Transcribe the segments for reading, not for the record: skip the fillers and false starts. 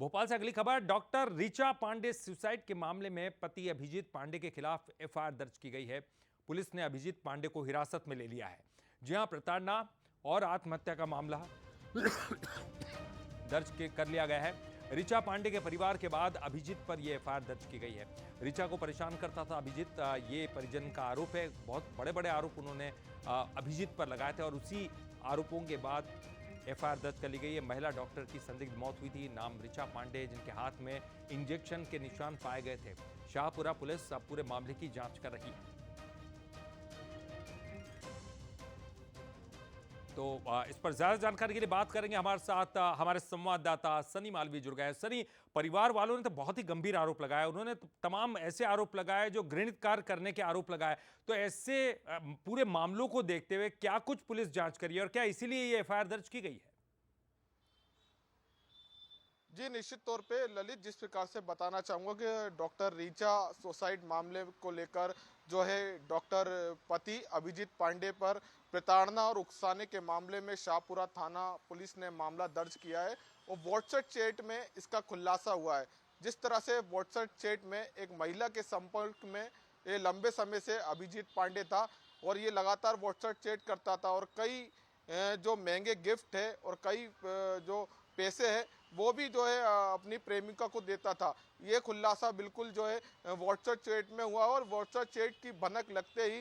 भोपाल से अगली खबर। डॉक्टर ऋचा पांडे सुसाइड के मामले में पति अभिजीत पांडे के खिलाफ एफआईआर दर्ज की गई है। पुलिस ने अभिजीत पांडे को हिरासत में ले लिया है। जी हां, प्रताड़ना और आत्महत्या का मामला दर्ज कर लिया गया है। ऋचा पांडे के परिवार के बाद अभिजीत पर यह एफआईआर दर्ज की गई है। ऋचा को परेशान करता था अभिजीत, ये परिजन का आरोप है। बहुत बड़े बड़े आरोप उन्होंने अभिजीत पर लगाए थे और उसी आरोपों के बाद एफआईआर दर्ज कर ली गई है। महिला डॉक्टर की संदिग्ध मौत हुई थी, नाम ऋचा पांडे, जिनके हाथ में इंजेक्शन के निशान पाए गए थे। शाहपुरा पुलिस अब पूरे मामले की जांच कर रही है। तो इस पर ज्यादा जानकारी के लिए बात करेंगे। हमारे साथ हमारे संवाददाता सनी मालवी जुड़ गए। सनी, परिवार वालों ने तो बहुत ही गंभीर आरोप लगाए, उन्होंने तो तमाम ऐसे आरोप लगाए जो घृणित कार्य करने के आरोप लगाए। तो ऐसे पूरे मामलों को देखते हुए क्या कुछ पुलिस जांच करी है और क्या इसीलिए ये एफआईआर दर्ज की गई है? जी, निश्चित तौर पे ललित, जिस प्रकार से बताना चाहूँगा कि डॉक्टर ऋचा सुसाइड मामले को लेकर जो है डॉक्टर पति अभिजीत पांडे पर प्रताड़ना और उकसाने के मामले में शाहपुरा थाना पुलिस ने मामला दर्ज किया है और व्हाट्सएप चैट में इसका खुलासा हुआ है। जिस तरह से व्हाट्सएप चैट में एक महिला के संपर्क में ये लंबे समय से अभिजीत पांडे था और ये लगातार व्हाट्सएप चैट करता था और कई जो महंगे गिफ्ट है और कई जो पैसे है वो भी जो है अपनी प्रेमिका को देता था। ये खुलासा बिल्कुल जो है व्हाट्सएप चैट में हुआ और व्हाट्सएप चैट की भनक लगते ही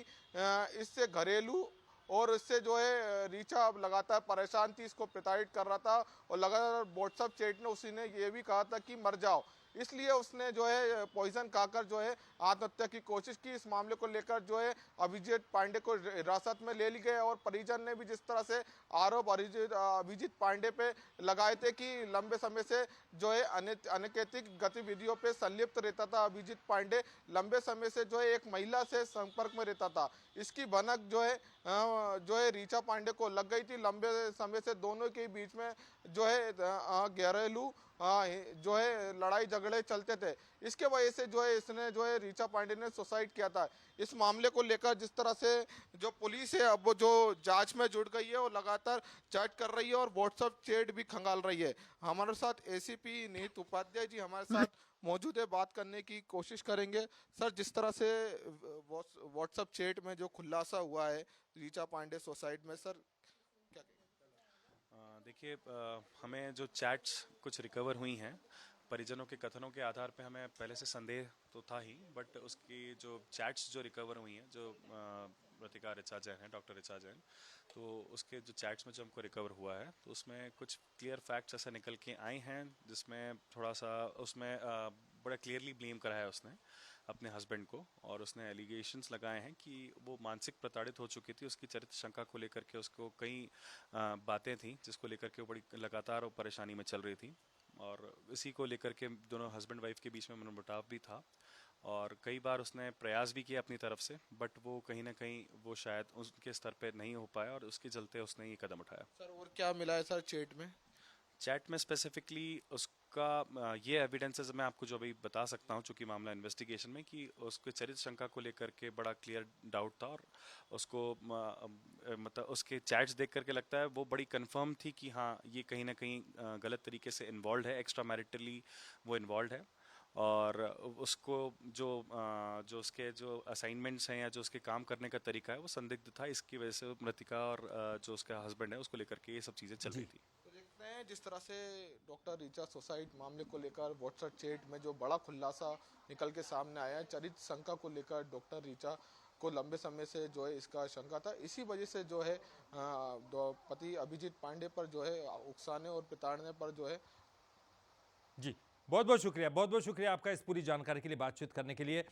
इससे घरेलू और इससे जो है ऋचा लगातार परेशान थी, इसको प्रताड़ित कर रहा था और लगातार व्हाट्सएप चैट में उसी ने ये भी कहा था कि मर जाओ, इसलिए उसने जो है पॉइजन खाकर जो है आत्महत्या की कोशिश की। इस मामले को लेकर जो है अभिजीत पांडे को हिरासत में ले ली गई और परिजन ने भी जिस तरह से आरोप अभिजीत पांडे पे लगाए थे कि लंबे समय से जो है अनैतिक गतिविधियों पे संलिप्त रहता था अभिजीत पांडे, लंबे समय से जो है एक महिला से संपर्क में रहता था, इसकी भनक जो है ऋचा पांडे को लग गई थी। लंबे समय से दोनों के बीच में जो है घरेलू जो है लड़ाई झगड़े चलते थे, इसके वजह से जो है इसने जो है ऋचा पांडे ने सुसाइड किया था। इस मामले को लेकर जिस तरह से जो पुलिस है अब वो जो जांच में जुड़ गई है और लगातार जांच कर रही है और व्हाट्सएप चैट भी खंगाल रही है। हमारे साथ एसीपी निहित उपाध्याय जी हमारे साथ मौजूद है, बात करने की कोशिश करेंगे। सर, जिस तरह से व्हाट्सएप चैट में जो खुलासा हुआ है ऋचा पांडे सुसाइड में, सर क्या देखिए, हमें जो चैट्स कुछ रिकवर हुई हैं, परिजनों के कथनों के आधार पे हमें पहले से संदेह तो था ही, बट उसकी जो चैट्स जो रिकवर हुई हैं, जो प्रतिका ऋचा जैन है, डॉक्टर ऋचा जैन, तो उसके जो चैट्स में जो हमको रिकवर हुआ है, तो उसमें कुछ क्लियर फैक्ट्स ऐसे निकल के आए हैं जिसमें थोड़ा सा उसमें बड़ा क्लियरली ब्लेम करा है उसने अपने हस्बैंड को, और उसने एलिगेशंस लगाए हैं कि वो मानसिक प्रताड़ित हो चुकी थी। उसकी चरित्र शंका को लेकर के उसको कई बातें थी जिसको लेकर के वो बड़ी लगातार वो परेशानी में चल रही थी, और इसी को लेकर के दोनों हस्बैंड वाइफ के बीच में मनमुटाव भी था और कई बार उसने प्रयास भी किया अपनी तरफ से, बट वो कहीं ना कहीं वो शायद उसके स्तर पे नहीं हो पाया और उसके चलते उसने ये कदम उठाया। सर और क्या मिला है सर चैट में? चैट में स्पेसिफिकली उसका ये एविडेंसेस मैं आपको जो अभी बता सकता हूँ, चूंकि मामला इन्वेस्टिगेशन में, कि उसके चरित्र शंका को लेकर के बड़ा क्लियर डाउट था और उसको मतलब उसके चैट्स देख करके लगता है वो बड़ी कंफर्म थी कि हाँ, ये कहीं ना कहीं गलत तरीके से इन्वॉल्व है, एक्स्ट्रा मैरिटली वो इन्वॉल्व है, और उसको जो उसके जो असाइनमेंट्स हैं या जो उसके काम करने का तरीका है वो संदिग्ध था। इसकी वजह से मृतिका और जो उसका हस्बैंड है उसको लेकर के ये सब चीज़ें चल रही थी। तो देखते हैं जिस तरह से डॉक्टर ऋचा सुसाइड मामले को लेकर व्हाट्सएप चैट में जो बड़ा खुलासा निकल के सामने आया है, चरित्र शंका को लेकर डॉक्टर ऋचा को लंबे समय से जो है इसका शंका था, इसी वजह से जो है पति अभिजीत पांडे पर जो है उकसाने और प्रताड़ने पर जो है। जी, बहुत बहुत शुक्रिया, बहुत बहुत शुक्रिया आपका इस पूरी जानकारी के लिए, बातचीत करने के लिए।